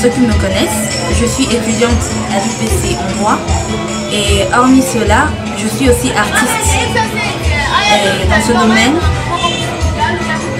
ceux qui me connaissent, je suis étudiante à l'UPC hongrois et hormis cela, je suis aussi artiste. Et dans ce domaine,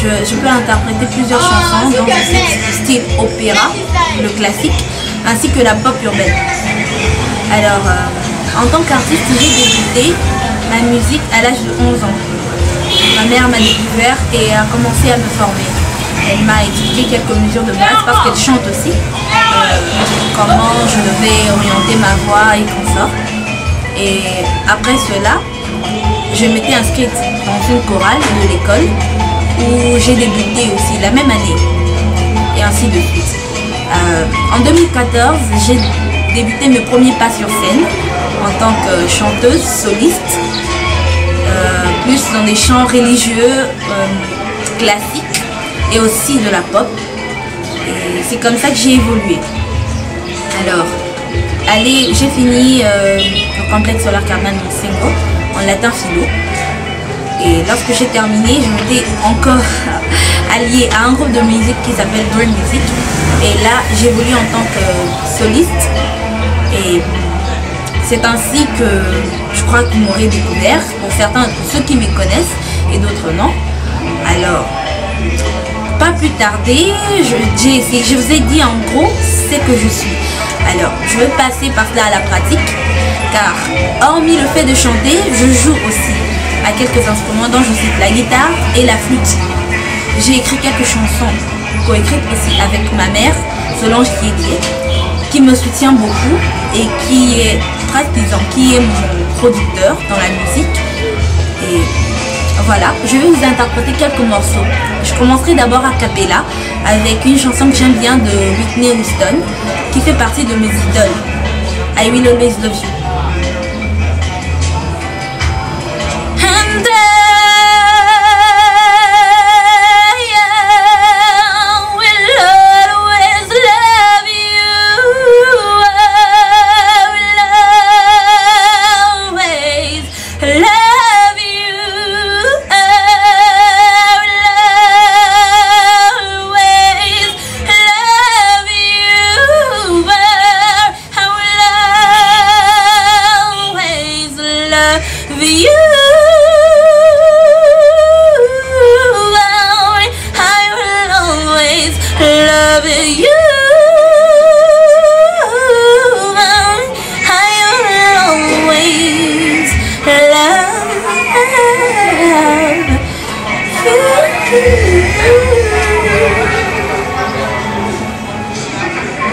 je peux interpréter plusieurs chansons dans le style opéra, le classique, ainsi que la pop urbaine. Alors, en tant qu'artiste, j'ai débuté ma musique à l'âge de 11 ans. Ma mère m'a découvert et a commencé à me former. Elle m'a expliqué quelques mesures de base parce qu'elle chante aussi. Comment je devais orienter ma voix et consort. Et après cela, je m'étais inscrite dans une chorale de l'école où j'ai débuté aussi la même année. Et ainsi de suite. En 2014, j'ai débuté mes premiers pas sur scène en tant que chanteuse soliste. Plus dans des chants religieux, classiques et aussi de la pop. Et c'est comme ça que j'ai évolué. Alors, j'ai fini au complexe Solar Cardinal Monsengo en latin philo. Et lorsque j'ai terminé, je m'étais encore alliée à un groupe de musique qui s'appelle Dream Music. Et là, j'évolue en tant que soliste. Et c'est ainsi que je crois que vous m'aurez découvert, pour certains, ceux qui me connaissent et d'autres non. Alors, pas plus tarder, je vous ai dit en gros ce que je suis. Alors, je vais passer par là à la pratique, car hormis le fait de chanter, je joue aussi à quelques instruments dont je cite la guitare et la flûte. J'ai écrit quelques chansons coécrites aussi avec ma mère, Solange qui me soutient beaucoup et qui est qui est mon producteur dans la musique. Et voilà, je vais vous interpréter quelques morceaux. Je commencerai d'abord a cappella avec une chanson que j'aime bien de Whitney Houston qui fait partie de mes idoles. I Will Always Love You.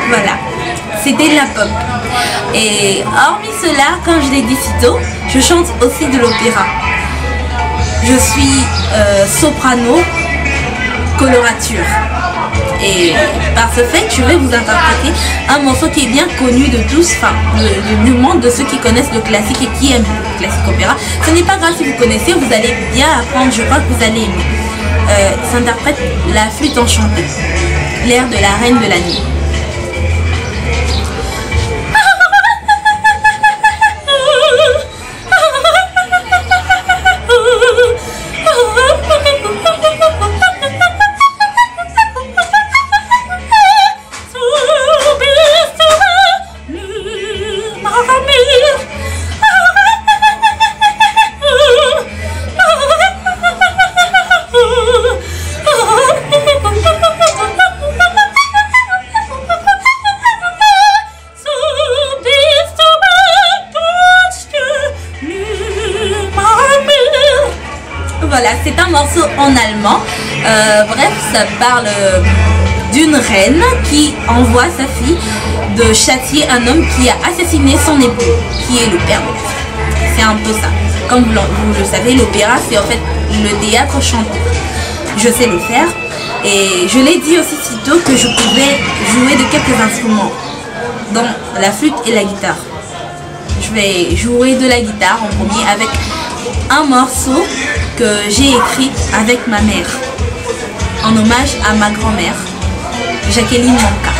Voilà, c'était de la pop. Et hormis cela, comme je l'ai dit si tôt, je chante aussi de l'opéra. Je suis soprano, colorature. Et par ce fait, je vais vous interpréter un morceau qui est bien connu de tous, enfin du monde de ceux qui connaissent le classique et qui aiment le classique opéra. Ce n'est pas grave si vous connaissez, vous allez bien apprendre, je crois que vous allez aimer. S'interprète la flûte enchantée, l'air de la reine de la nuit. Voilà, c'est un morceau en allemand. Bref, ça parle d'une reine qui envoie sa fille de châtier un homme qui a assassiné son époux, qui est le père de la fille. C'est un peu ça. Comme vous le savez, l'opéra, c'est en fait le théâtre chanté. Je sais le faire. Et je l'ai dit aussi si tôt que je pouvais jouer de quelques instruments, dont la flûte et la guitare. Je vais jouer de la guitare en premier avec un morceau que j'ai écrit avec ma mère, en hommage à ma grand-mère, Jacqueline Manka.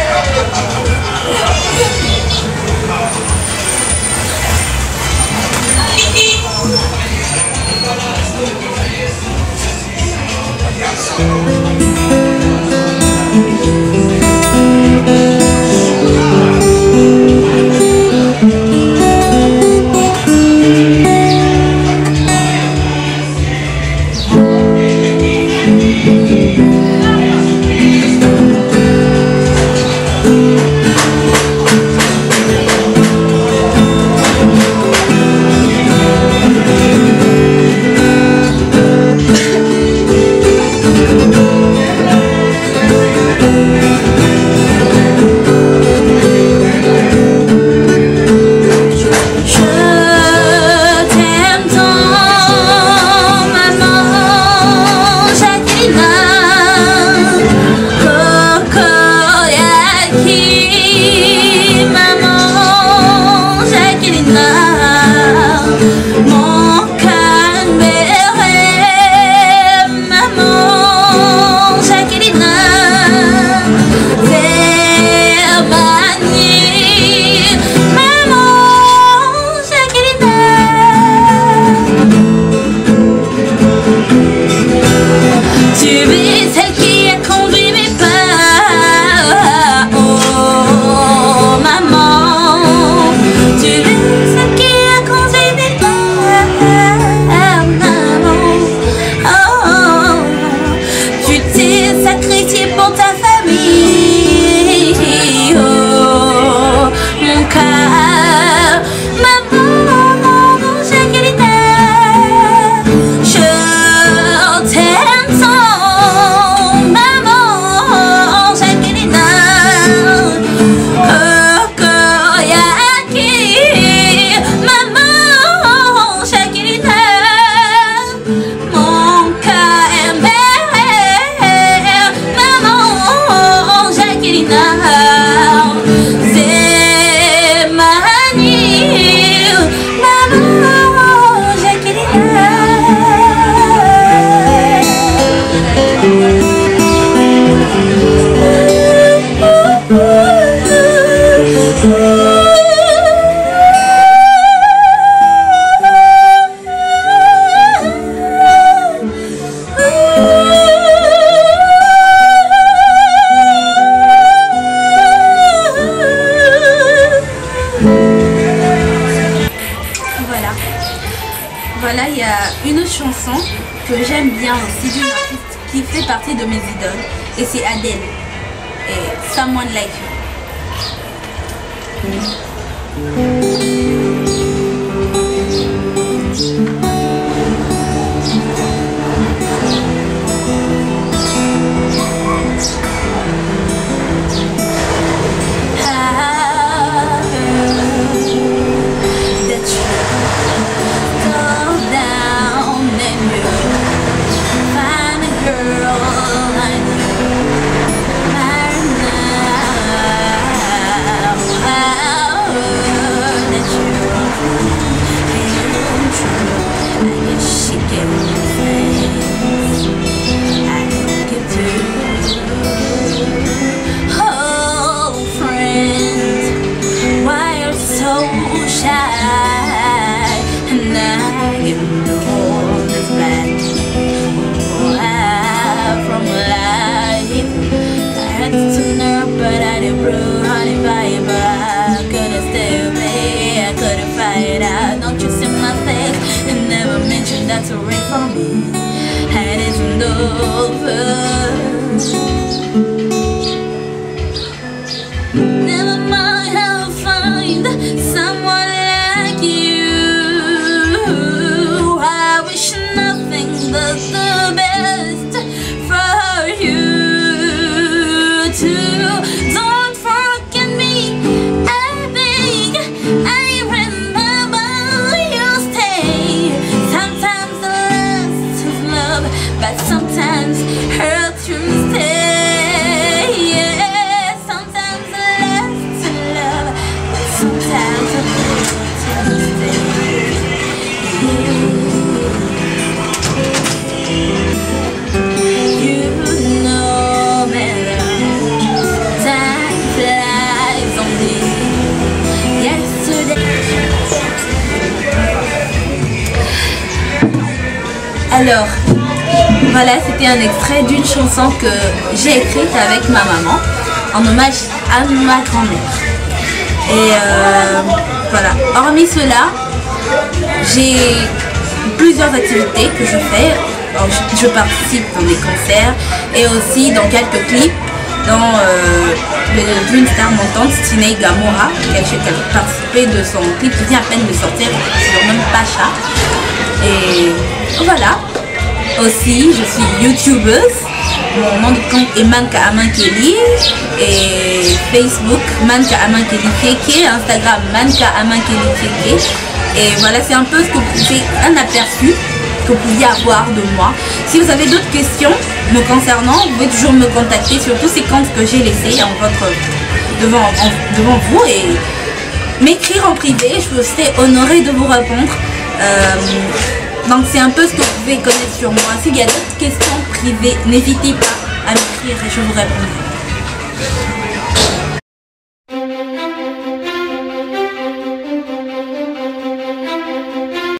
une chanson que j'aime bien aussi d'une artiste qui fait partie de mes idoles et c'est Adele et Someone Like You. That's a ring for me, and it's over. Never mind, I'll find someone like you. I wish nothing but the best for you too. Don't forget me, I think I remember you stay. Sometimes but sometimes hurt to stay. Yeah, sometimes less to love, but sometimes hurt to stay. Yeah. You know better. Time flies only. Yesterday. Alors. Voilà, c'était un extrait d'une chanson que j'ai écrite avec ma maman en hommage à ma grand-mère. Et voilà, hormis cela, j'ai plusieurs activités que je fais. Alors, je participe dans des concerts et aussi dans quelques clips, dans d'une star montante, Tiney Gamora, qui a participé de son clip qui vient à peine de sortir, sur même Pacha. Et voilà. Aussi, je suis youtubeuse, mon nom de compte est Manka Amankeli et Facebook Manka Amankeli Keke, Instagram Manka Amankeli Keke. Et voilà, c'est un peu ce que c'est un aperçu que vous pouviez avoir de moi. Si vous avez d'autres questions me concernant, vous pouvez toujours me contacter sur tous ces comptes que j'ai laissés devant vous et m'écrire en privé. Je serai honorée de vous répondre. Donc c'est un peu ce que vous pouvez connaître sur moi. S'il y a d'autres questions privées, n'hésitez pas à m'écrire et je vous répondrai.